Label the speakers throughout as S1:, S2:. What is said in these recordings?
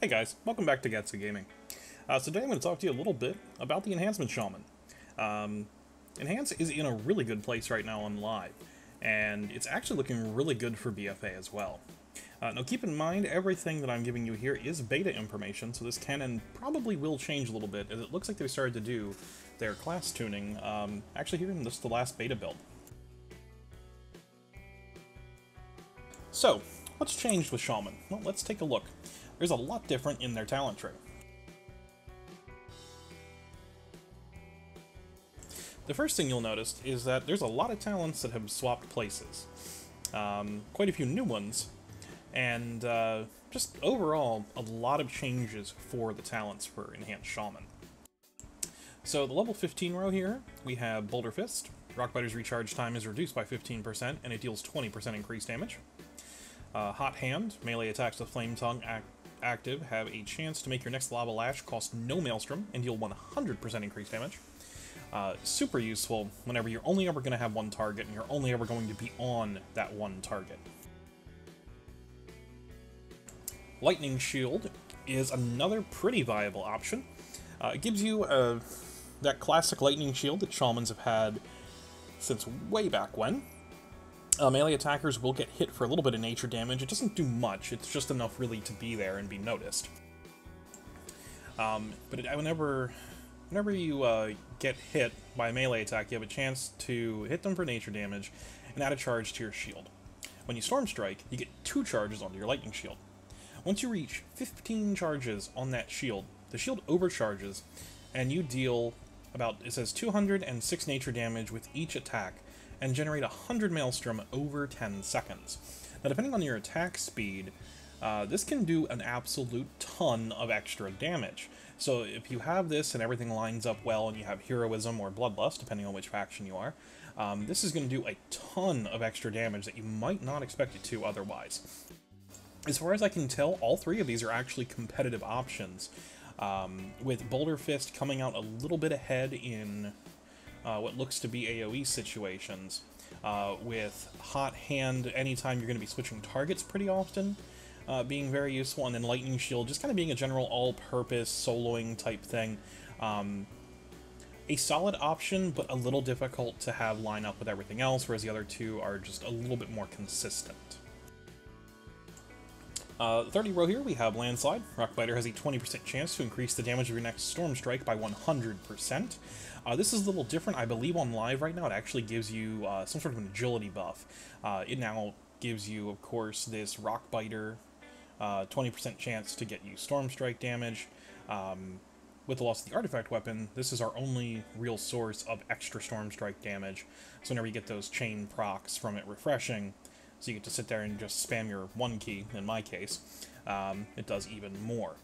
S1: Hey guys, welcome back to Gatsu Gaming. So today I'm going to talk to you a little bit about the Enhancement Shaman. Enhance is in a really good place right now on live, and it's actually looking really good for BFA as well. Now keep in mind, everything that I'm giving you here is beta information, so this can and probably will change a little bit, as it looks like they started to do their class tuning actually here in the last beta build. So, what's changed with Shaman? Well, let's take a look. There's a lot different in their talent tree. The first thing you'll notice is that there's a lot of talents that have swapped places. Quite a few new ones, and just overall, a lot of changes for the talents for Enhanced Shaman. So the level 15 row here, we have Boulder Fist. Rockbiter's recharge time is reduced by 15%, and it deals 20% increased damage. Hot Hand, melee attacks with Flame Tongue active have a chance to make your next Lava Lash cost no Maelstrom and deal 100% increased damage. Super useful whenever you're only ever going to have one target and you're only ever going to be on that one target. Lightning Shield is another pretty viable option. It gives you that classic Lightning Shield that Shamans have had since way back when. Melee attackers will get hit for a little bit of nature damage. It doesn't do much, it's just enough really to be there and be noticed. Whenever you get hit by a melee attack, you have a chance to hit them for nature damage and add a charge to your shield. When you Storm Strike, you get 2 charges onto your Lightning Shield. Once you reach 15 charges on that shield, the shield overcharges, and you deal about, it says 206 nature damage with each attack, and generate 100 Maelstrom over 10 seconds. Now, depending on your attack speed, this can do an absolute ton of extra damage. So if you have this and everything lines up well and you have Heroism or Bloodlust, depending on which faction you are, this is going to do a ton of extra damage that you might not expect it to otherwise. As far as I can tell, all 3 of these are actually competitive options, with Boulder Fist coming out a little bit ahead in what looks to be AoE situations, with Hot Hand anytime you're going to be switching targets pretty often, being very useful, and then Lightning Shield just kind of being a general all-purpose soloing type thing. A solid option, but a little difficult to have line up with everything else, whereas the other 2 are just a little bit more consistent. 30 row here, we have Landslide. Rockbiter has a 20% chance to increase the damage of your next Storm Strike by 100%. This is a little different. I believe on live right now it actually gives you some sort of an agility buff. It now gives you, of course, this Rockbiter 20% chance to get you Storm Strike damage. With the loss of the artifact weapon, this is our only real source of extra Storm Strike damage. So whenever you get those chain procs from it refreshing, so you get to sit there and just spam your 1 key, in my case, it does even more.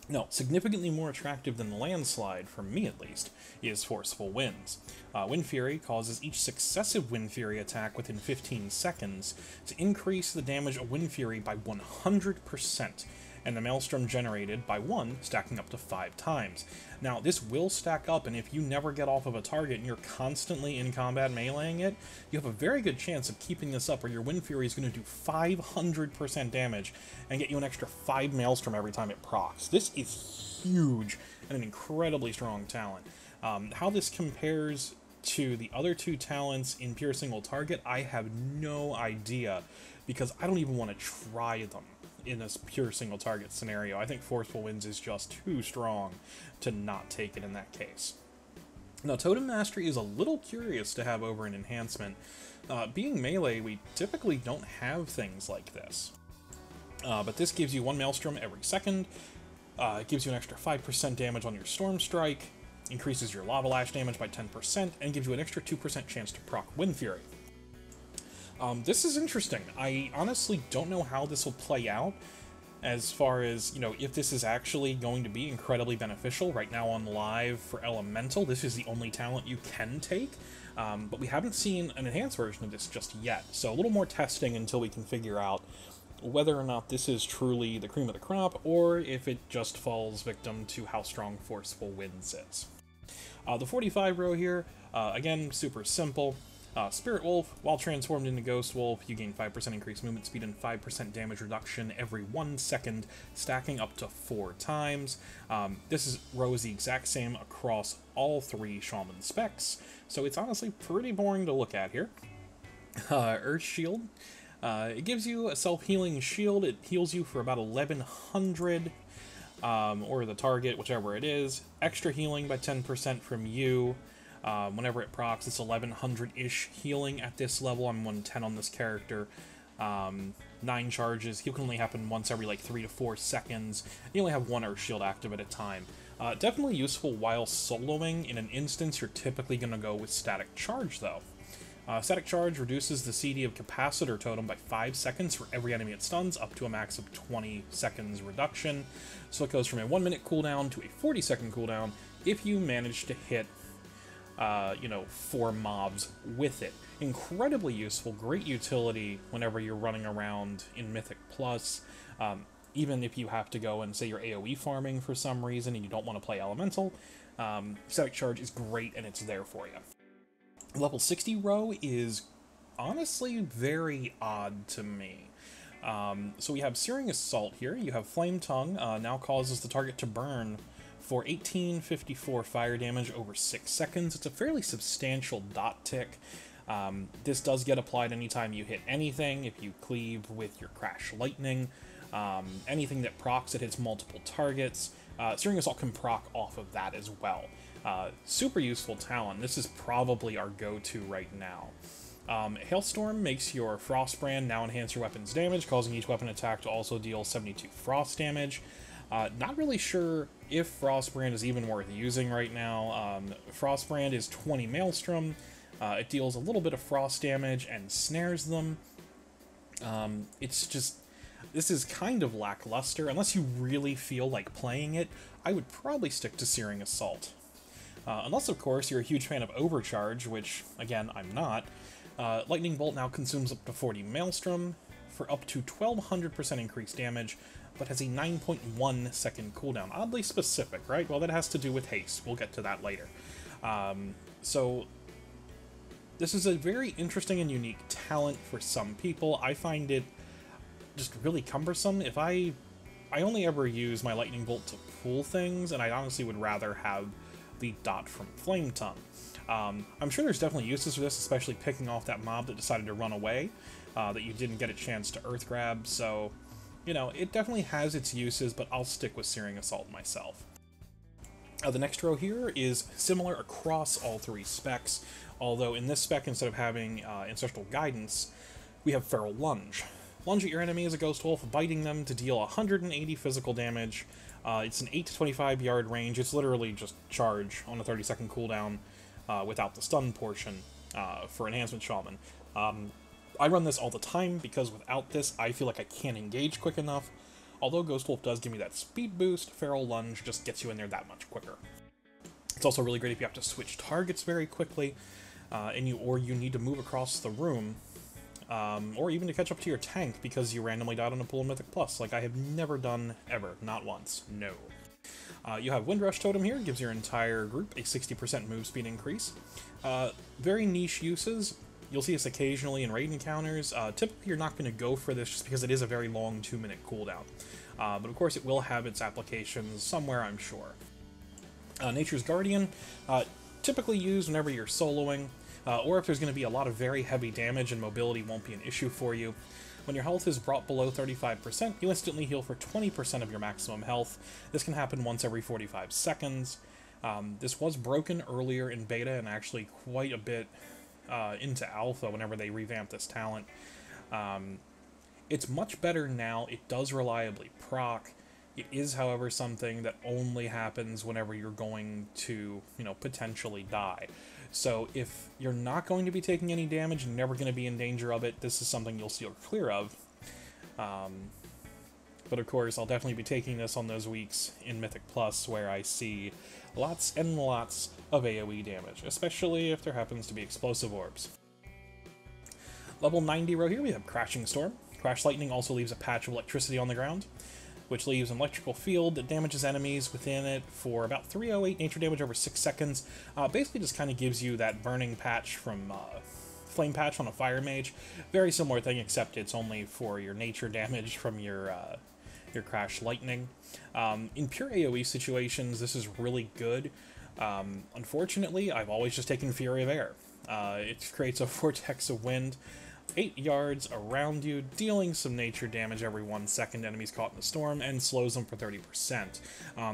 S1: No, significantly more attractive than the Landslide, for me at least, is Forceful Winds. Wind Fury causes each successive Wind Fury attack within 15 seconds to increase the damage of Wind Fury by 100%, and the Maelstrom generated by 1, stacking up to 5 times. Now, this will stack up, and if you never get off of a target and you're constantly in combat meleeing it, you have a very good chance of keeping this up, where your Wind Fury is going to do 500% damage and get you an extra 5 Maelstrom every time it procs. This is huge and an incredibly strong talent. How this compares to the other 2 talents in pure single target, I have no idea, because I don't even want to try them in this pure single target scenario. I think Forceful Winds is just too strong to not take it in that case. Now, Totem Mastery is a little curious to have over an Enhancement. Being melee, we typically don't have things like this. But this gives you 1 Maelstrom every second, it gives you an extra 5% damage on your Storm Strike, increases your Lava Lash damage by 10%, and gives you an extra 2% chance to proc Wind Fury. This is interesting. I honestly don't know how this will play out, as far as, you know, if this is actually going to be incredibly beneficial. Right now on live for Elemental, this is the only talent you can take, but we haven't seen an enhanced version of this just yet, so a little more testing until we can figure out whether or not this is truly the cream of the crop, or if it just falls victim to how strong Forceful Winds is. The 45 row here, again, super simple. Spirit Wolf, while transformed into Ghost Wolf, you gain 5% increased movement speed and 5% damage reduction every 1 second, stacking up to 4 times. This row is the exact same across all 3 Shaman specs, so it's honestly pretty boring to look at here. Earth Shield. It gives you a self-healing shield. It heals you for about 1100, or the target, whichever it is. Extra healing by 10% from you. Whenever it procs, it's 1100-ish healing at this level. I'm 110 on this character. 9 charges. Heal can only happen once every like 3 to 4 seconds. You only have 1 Earth Shield active at a time. Definitely useful while soloing. In an instance, you're typically going to go with Static Charge, though. Static Charge reduces the CD of Capacitor Totem by 5 seconds for every enemy it stuns, up to a max of 20 seconds reduction. So it goes from a 1-minute cooldown to a 40-second cooldown if you manage to hit 4 mobs with it. Incredibly useful, great utility whenever you're running around in Mythic Plus. Even if you have to go and say you're AoE farming for some reason and you don't want to play Elemental, Static Charge is great and it's there for you. Level 60 row is honestly very odd to me. So we have Searing Assault here. You have Flame Tongue, now causes the target to burn for 1854 fire damage over 6 seconds. It's a fairly substantial dot tick. This does get applied anytime you hit anything. If you cleave with your Crash Lightning, anything that procs it hits multiple targets. Searing Assault can proc off of that as well. Super useful talent. This is probably our go-to right now. Hailstorm makes your Frostbrand now enhance your weapon's damage, causing each weapon attack to also deal 72 frost damage. Not really sure if Frostbrand is even worth using right now. Frostbrand is 20 Maelstrom. It deals a little bit of frost damage and snares them. It's just... This is kind of lackluster. Unless you really feel like playing it, I would probably stick to Searing Assault. Unless, of course, you're a huge fan of Overcharge, which, again, I'm not. Lightning Bolt now consumes up to 40 Maelstrom for up to 1200% increased damage, but has a 9.1 second cooldown. Oddly specific, right? Well, that has to do with haste. We'll get to that later. So, this is a very interesting and unique talent for some people. I find it just really cumbersome. If I only ever use my Lightning Bolt to pull things, and I honestly would rather have the dot from Flame Tongue. I'm sure there's definitely uses for this, especially picking off that mob that decided to run away, that you didn't get a chance to Earth Grab, so, you know, it definitely has its uses, but I'll stick with Searing Assault myself. The next row here is similar across all 3 specs, although in this spec, instead of having Ancestral Guidance, we have Feral Lunge. Lunge at your enemy as a Ghost Wolf, biting them to deal 180 physical damage. It's an 8 to 25 yard range. It's literally just charge on a 30-second cooldown without the stun portion for Enhancement Shaman. I run this all the time because without this, I feel like I can't engage quick enough. Although Ghost Wolf does give me that speed boost, Feral Lunge just gets you in there that much quicker. It's also really great if you have to switch targets very quickly, or you need to move across the room, or even to catch up to your tank because you randomly died on a pool of Mythic Plus, like I have never done ever, not once, no. You have Windrush Totem here, gives your entire group a 60% move speed increase. Very niche uses. You'll see this occasionally in raid encounters. Typically you're not going to go for this just because it is a very long 2-minute cooldown. But of course it will have its applications somewhere, I'm sure. Nature's Guardian, typically used whenever you're soloing, or if there's going to be a lot of very heavy damage and mobility won't be an issue for you. When your health is brought below 35%, you instantly heal for 20% of your maximum health. This can happen once every 45 seconds. This was broken earlier in beta and actually quite a bit into alpha whenever they revamped this talent. It's much better now. It does reliably proc. It is, however, something that only happens whenever you're going to, potentially die. So if you're not going to be taking any damage and never going to be in danger of it, this is something you'll steer clear of. But of course, I'll definitely be taking this on those weeks in Mythic Plus where I see lots and lots of AoE damage, especially if there happens to be explosive orbs. Level 90 row here, we have Crashing Storm. Crash Lightning also leaves a patch of electricity on the ground, which leaves an electrical field that damages enemies within it for about 308 nature damage over 6 seconds. Basically just kind of gives you that burning patch from Flame Patch on a Fire Mage. Very similar thing, except it's only for your nature damage from your Crash Lightning. In pure AoE situations, this is really good. Unfortunately, I've always just taken Fury of Air. It creates a vortex of wind 8 yards around you, dealing some nature damage every 1 second enemies caught in the storm, and slows them for 30%.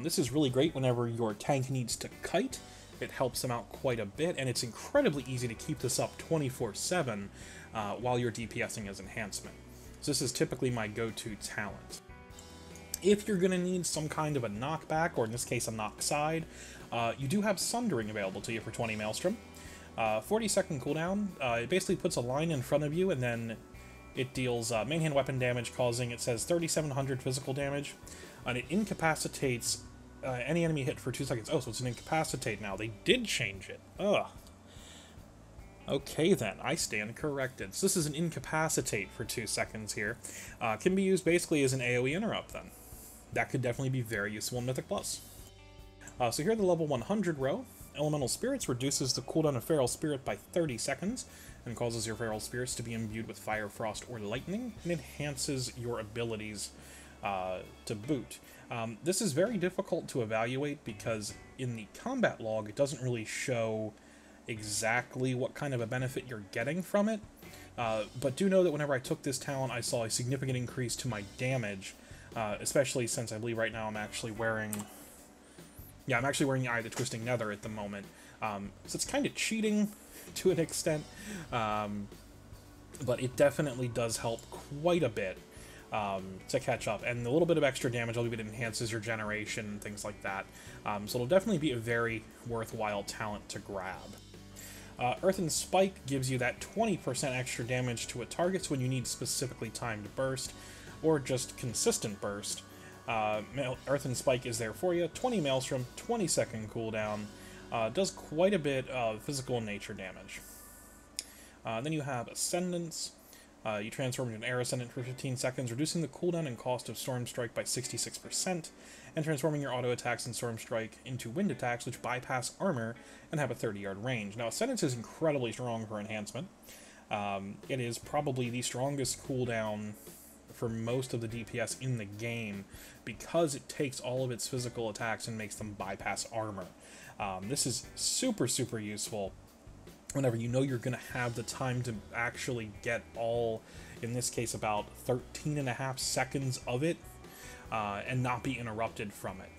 S1: This is really great whenever your tank needs to kite. It helps them out quite a bit, and it's incredibly easy to keep this up 24/7 while you're DPSing as Enhancement. So this is typically my go-to talent. If you're going to need some kind of a knockback, or in this case a knock side, you do have Sundering available to you for 20 Maelstrom. 40-second cooldown. It basically puts a line in front of you, and then it deals main hand weapon damage, causing, it says, 3,700 physical damage, and it incapacitates any enemy hit for 2 seconds. Oh, so it's an incapacitate now. They did change it. Ugh. Okay then, I stand corrected. So this is an incapacitate for 2 seconds here. Can be used basically as an AoE interrupt then. That could definitely be very useful in Mythic Plus. So here at the level 100 row, Elemental Spirits reduces the cooldown of Feral Spirit by 30 seconds, and causes your Feral Spirits to be imbued with Fire, Frost, or Lightning, and enhances your abilities to boot. This is very difficult to evaluate because in the combat log it doesn't really show exactly what kind of a benefit you're getting from it, but do know that whenever I took this talent I saw a significant increase to my damage, especially since I believe right now I'm actually wearing... Yeah, I'm actually wearing the Eye of the Twisting Nether at the moment, so it's kind of cheating to an extent, but it definitely does help quite a bit to catch up, and a little bit of extra damage, I believe it enhances your generation and things like that, so it'll definitely be a very worthwhile talent to grab. Earthen Spike gives you that 20% extra damage to a target when you need specifically timed burst, or just consistent burst. Earthen Spike is there for you, 20 Maelstrom, 20-second cooldown, does quite a bit of physical and nature damage. Then you have Ascendance. You transform into an Air Ascendant for 15 seconds, reducing the cooldown and cost of Storm Strike by 66%, and transforming your auto attacks in Storm Strike into wind attacks, which bypass armor and have a 30-yard range. Now, Ascendance is incredibly strong for Enhancement. It is probably the strongest cooldown for most of the DPS in the game, because it takes all of its physical attacks and makes them bypass armor. This is super, super useful whenever you know you're going to have the time to actually get all, in this case, about 13.5 seconds of it, and not be interrupted from it.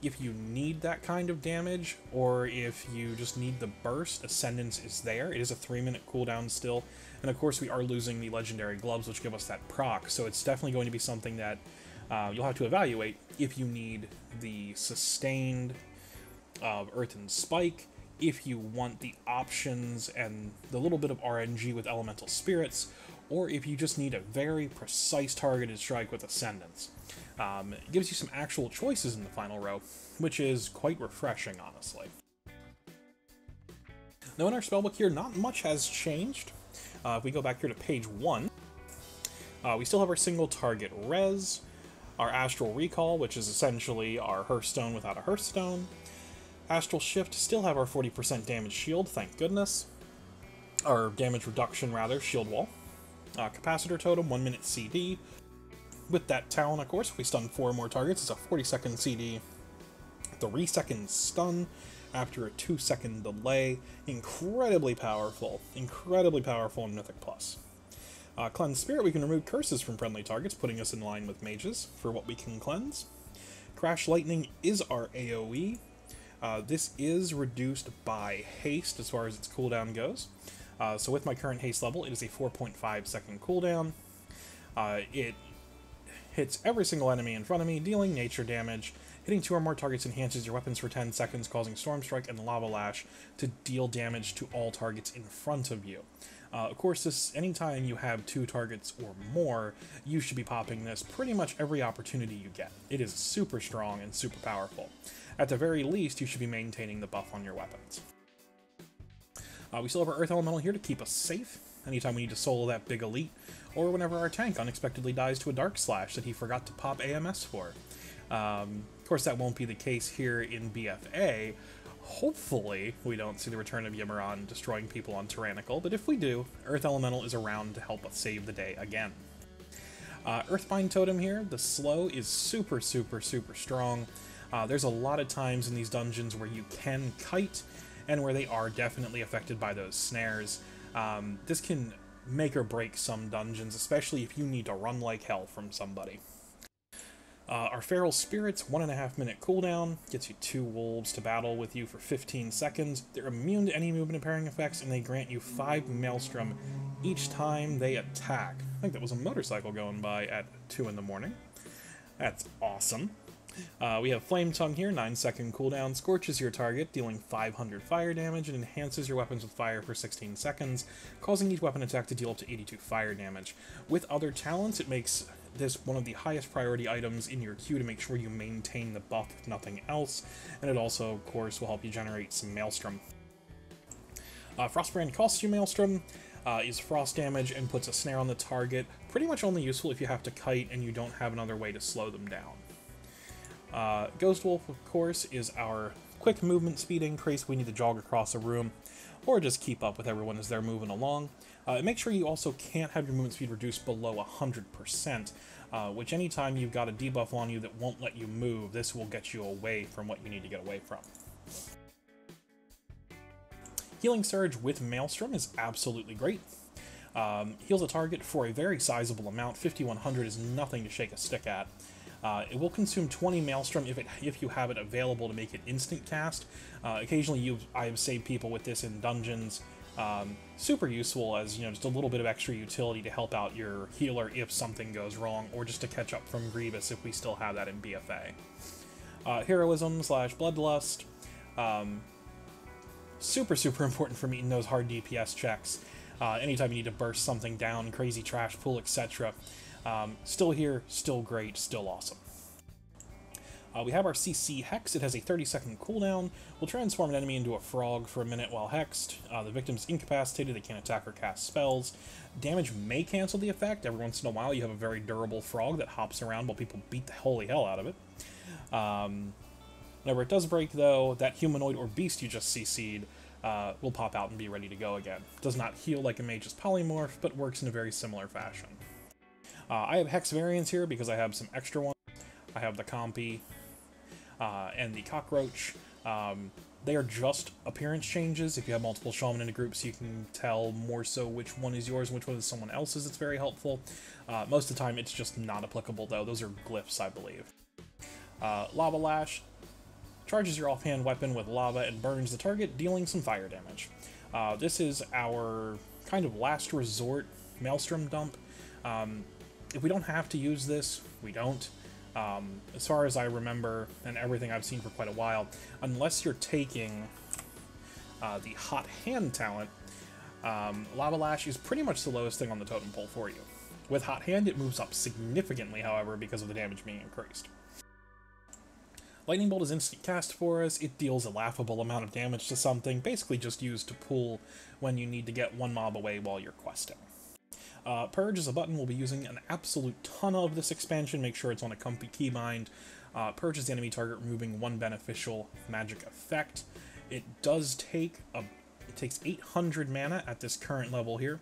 S1: If you need that kind of damage, or if you just need the burst, Ascendance is there. It is a 3-minute cooldown still, and of course we are losing the Legendary Gloves, which give us that proc, so it's definitely going to be something that you'll have to evaluate if you need the sustained Earthen Spike, if you want the options and the little bit of RNG with Elemental Spirits, or if you just need a very precise targeted strike with Ascendance. It gives you some actual choices in the final row, which is quite refreshing, honestly. Now in our spellbook here, not much has changed. If we go back here to page 1, we still have our single target res, our Astral Recall, which is essentially our Hearthstone without a Hearthstone. Astral Shift, still have our 40% damage shield, thank goodness. Our damage reduction, rather, shield wall. Capacitor Totem, 1 minute CD. With that talent, of course, if we stun 4 more targets, it's a 40-second CD. 3-second stun after a 2-second delay. Incredibly powerful in Mythic Plus. Cleanse Spirit, we can remove curses from friendly targets, putting us in line with mages for what we can cleanse. Crash Lightning is our AoE. This is reduced by haste as far as its cooldown goes. So with my current haste level, it is a 4.5 second cooldown. It hits every single enemy in front of me, dealing nature damage. Hitting 2 or more targets enhances your weapons for 10 seconds, causing Storm Strike and Lava Lash to deal damage to all targets in front of you. Of course, anytime you have 2 targets or more, you should be popping this pretty much every opportunity you get. It is super strong and super powerful. At the very least, you should be maintaining the buff on your weapons. We still have our Earth Elemental here to keep us safe anytime we need to solo that big elite, or whenever our tank unexpectedly dies to a Dark Slash that he forgot to pop AMS for. Of course, that won't be the case here in BFA. Hopefully, we don't see the return of Yimmeron destroying people on Tyrannical, but if we do, Earth Elemental is around to help us save the day again. Earthbind Totem here, the slow is super strong. There's a lot of times in these dungeons where you can kite, and where they are definitely affected by those snares. This can make or break some dungeons, especially if you need to run like hell from somebody. Our Feral Spirits, 1.5 minute cooldown, gets you 2 wolves to battle with you for 15 seconds. They're immune to any movement impairing effects, and they grant you 5 Maelstrom each time they attack. I think that was a motorcycle going by at 2 in the morning. That's awesome. We have Flame Tongue here, 9-second cooldown, scorches your target, dealing 500 fire damage, and enhances your weapons with fire for 16 seconds, causing each weapon attack to deal up to 82 fire damage. With other talents, it makes this one of the highest priority items in your queue to make sure you maintain the buff if nothing else, and it also, of course, will help you generate some Maelstrom. Frostbrand costs you Maelstrom, is frost damage, and puts a snare on the target, pretty much only useful if you have to kite and you don't have another way to slow them down. Ghost Wolf, of course, is our quick movement speed increase. We need to jog across a room, or just keep up with everyone as they're moving along. Make sure you also can't have your movement speed reduced below 100%, which anytime you've got a debuff on you that won't let you move, this will get you away from what you need to get away from. Healing Surge with Maelstrom is absolutely great. Heals a target for a very sizable amount. 5100 is nothing to shake a stick at. It will consume 20 Maelstrom if you have it available to make it instant cast. Occasionally I have saved people with this in dungeons. Super useful as, just a little bit of extra utility to help out your healer if something goes wrong, or just to catch up from Grievous if we still have that in BFA. Heroism / Bloodlust. Super important for meeting those hard DPS checks. Anytime you need to burst something down, crazy trash pool, etc. Still here, still great, still awesome. We have our CC Hex. It has a 30-second cooldown. Will transform an enemy into a frog for a minute while hexed. The victim's incapacitated, they can't attack or cast spells. Damage may cancel the effect. Every once in a while you have a very durable frog that hops around while people beat the holy hell out of it. Whenever it does break, though, that humanoid or beast you just CC'd will pop out and be ready to go again. Does not heal like a mage's polymorph, but works in a very similar fashion. I have Hex variants here because I have some extra ones. I have the Compy and the Cockroach. They are just appearance changes. If you have multiple Shaman in a group, so you can tell more so which one is yours and which one is someone else's, it's very helpful. Most of the time, it's just not applicable, though. Those are glyphs, I believe. Lava Lash charges your offhand weapon with lava and burns the target, dealing some fire damage. This is our kind of last resort Maelstrom dump. If we don't have to use this, we don't. As far as I remember, and everything I've seen for quite a while, unless you're taking the Hot Hand talent, Lava Lash is pretty much the lowest thing on the totem pole for you. With Hot Hand, it moves up significantly, however, because of the damage being increased. Lightning Bolt is instant cast for us. It deals a laughable amount of damage to something, basically just used to pull when you need to get one mob away while you're questing. Purge is a button we'll be using an absolute ton of this expansion. Make sure it's on a comfy keybind. Purge is the enemy target, removing one beneficial magic effect. It takes 800 mana at this current level here.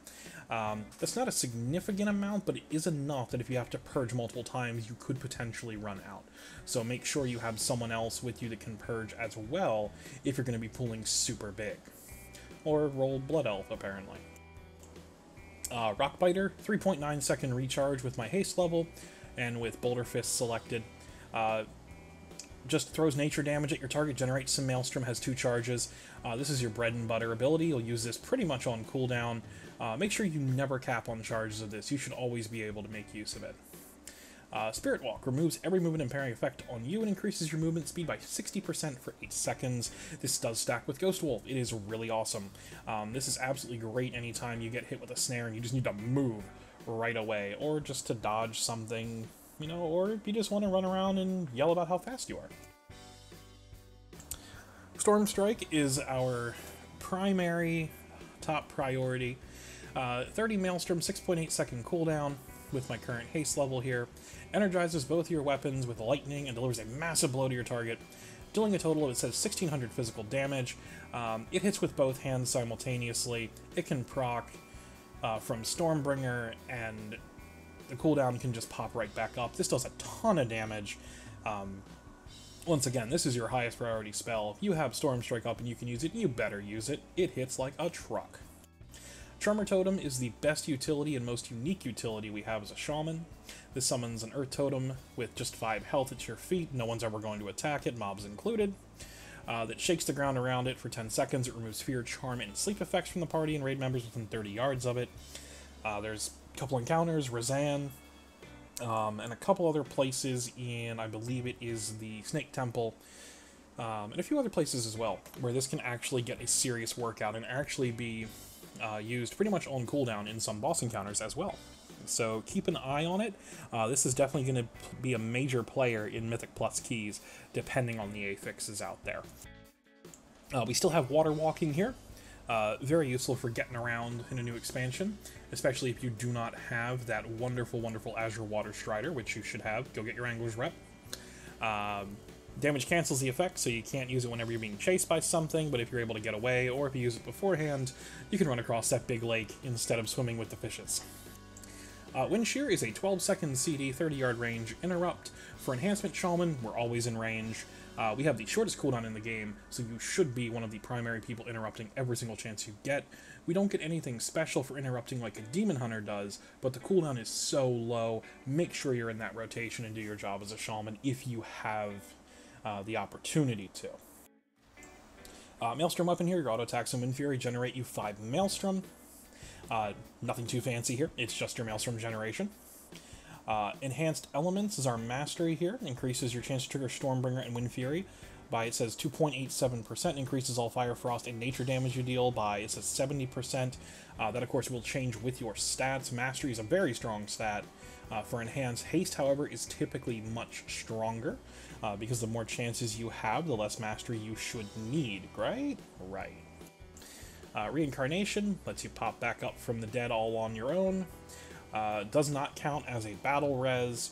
S1: That's not a significant amount, but it is enough that if you have to purge multiple times, you could potentially run out. So make sure you have someone else with you that can purge as well if you're going to be pulling super big. Or roll Blood Elf, apparently. Rockbiter, 3.9 second recharge with my haste level, and with Boulder Fist selected. Just throws nature damage at your target, generates some Maelstrom, has 2 charges. This is your bread and butter ability. You'll use this pretty much on cooldown. Make sure you never cap on charges of this. You should always be able to make use of it. Spirit Walk removes every movement impairing effect on you and increases your movement speed by 60% for 8 seconds. This does stack with Ghost Wolf. It is really awesome. This is absolutely great anytime you get hit with a snare and you just need to move right away, or just to dodge something, or if you just want to run around and yell about how fast you are. Storm Strike is our primary top priority. 30 Maelstrom, 6.8 second cooldown with my current haste level here. Energizes both your weapons with lightning and delivers a massive blow to your target. dealing a total of, it says, 1600 physical damage. It hits with both hands simultaneously. It can proc from Stormbringer, and the cooldown can just pop right back up. This does a ton of damage. Once again, this is your highest priority spell. If you have Stormstrike up and you can use it, you better use it. It hits like a truck. Tremor Totem is the best utility and most unique utility we have as a shaman. This summons an Earth Totem with just 5 health at your feet. No one's ever going to attack it, mobs included. That shakes the ground around it for 10 seconds. It removes fear, charm, and sleep effects from the party and raid members within 30 yards of it. There's a couple encounters, Razan, and a couple other places in, I believe it is the Snake Temple, and a few other places as well, where this can actually get a serious workout and actually be used pretty much on cooldown in some boss encounters as well. So keep an eye on it. This is definitely going to be a major player in Mythic Plus keys, depending on the affixes out there. We still have Water Walking here. Very useful for getting around in a new expansion, especially if you do not have that wonderful, wonderful Azure Water Strider, which you should have. Go get your Angler's Rep. Damage cancels the effect, so you can't use it whenever you're being chased by something, but if you're able to get away, or if you use it beforehand, you can run across that big lake instead of swimming with the fishes. Wind Shear is a 12-second CD, 30-yard range interrupt. For Enhancement Shaman, we're always in range. We have the shortest cooldown in the game, so you should be one of the primary people interrupting every single chance you get. We don't get anything special for interrupting like a Demon Hunter does, but the cooldown is so low. Make sure you're in that rotation and do your job as a shaman if you have the opportunity to. Maelstrom Weapon here, your auto attacks and Wind Fury generate you 5 Maelstrom. Nothing too fancy here, it's just your Maelstrom generation. Enhanced Elements is our mastery here. Increases your chance to trigger Stormbringer and Wind Fury by, it says, 2.87%. Increases all Fire, Frost, and Nature damage you deal by, it says, 70%. That, of course, will change with your stats. Mastery is a very strong stat. For Enhanced, Haste, however, is typically much stronger, because the more chances you have, the less mastery you should need, right? Right. Reincarnation lets you pop back up from the dead all on your own. Does not count as a battle res.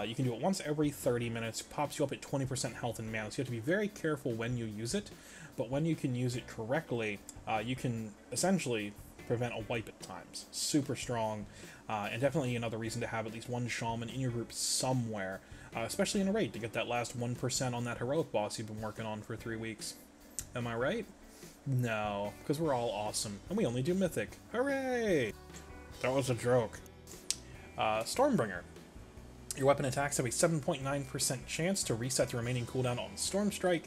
S1: You can do it once every 30 minutes, pops you up at 20% health and mana, so you have to be very careful when you use it, but when you can use it correctly, you can essentially prevent a wipe at times. Super strong, and definitely another reason to have at least one shaman in your group somewhere, especially in a raid, to get that last 1% on that heroic boss you've been working on for 3 weeks. Am I right? No, because we're all awesome, and we only do Mythic. Hooray! That was a joke. Stormbringer. Your weapon attacks have a 7.9% chance to reset the remaining cooldown on Stormstrike,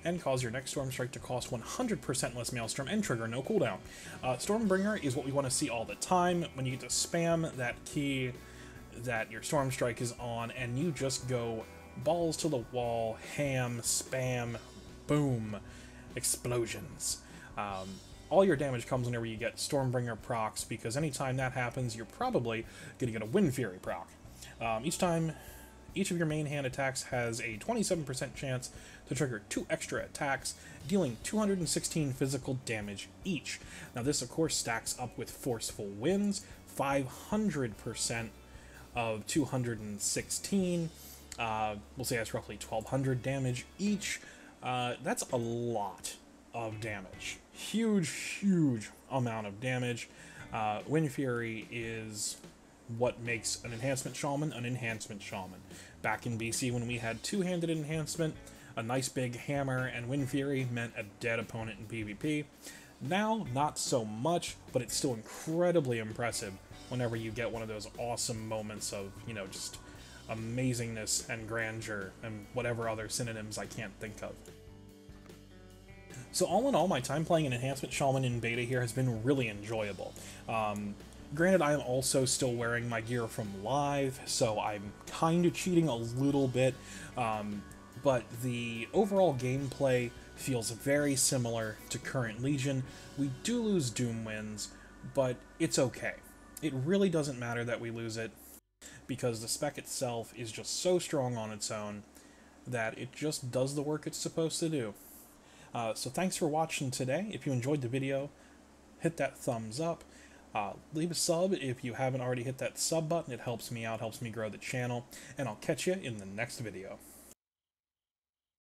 S1: and cause your next Stormstrike to cost 100% less Maelstrom and trigger no cooldown. Stormbringer is what we want to see all the time, when you get to spam that key that your Stormstrike is on, and you just go balls to the wall, ham, spam, boom, explosions. All your damage comes whenever you get Stormbringer procs, because anytime that happens, you're probably going to get a Wind Fury proc. Each of your main hand attacks has a 27% chance to trigger 2 extra attacks, dealing 216 physical damage each. Now this, of course, stacks up with Forceful Winds, 500% of 216. We'll say that's roughly 1200 damage each. That's a lot of damage. Huge, huge amount of damage. Wind Fury is what makes an Enhancement Shaman an Enhancement Shaman. Back in BC, when we had two-handed Enhancement, a nice big hammer and Wind Fury meant a dead opponent in PvP. Now, not so much, but it's still incredibly impressive whenever you get one of those awesome moments of, you know, just amazingness and grandeur and whatever other synonyms I can't think of. So all in all, my time playing an Enhancement Shaman in beta here has been really enjoyable. Granted, I am also still wearing my gear from live, so I'm kind of cheating a little bit, but the overall gameplay feels very similar to current Legion. We do lose Doom wins, but it's okay. It really doesn't matter that we lose it, because the spec itself is just so strong on its own that it just does the work it's supposed to do. So thanks for watching today. If you enjoyed the video, hit that thumbs up. Leave a sub if you haven't already hit that sub button. It helps me out, helps me grow the channel, and I'll catch you in the next video.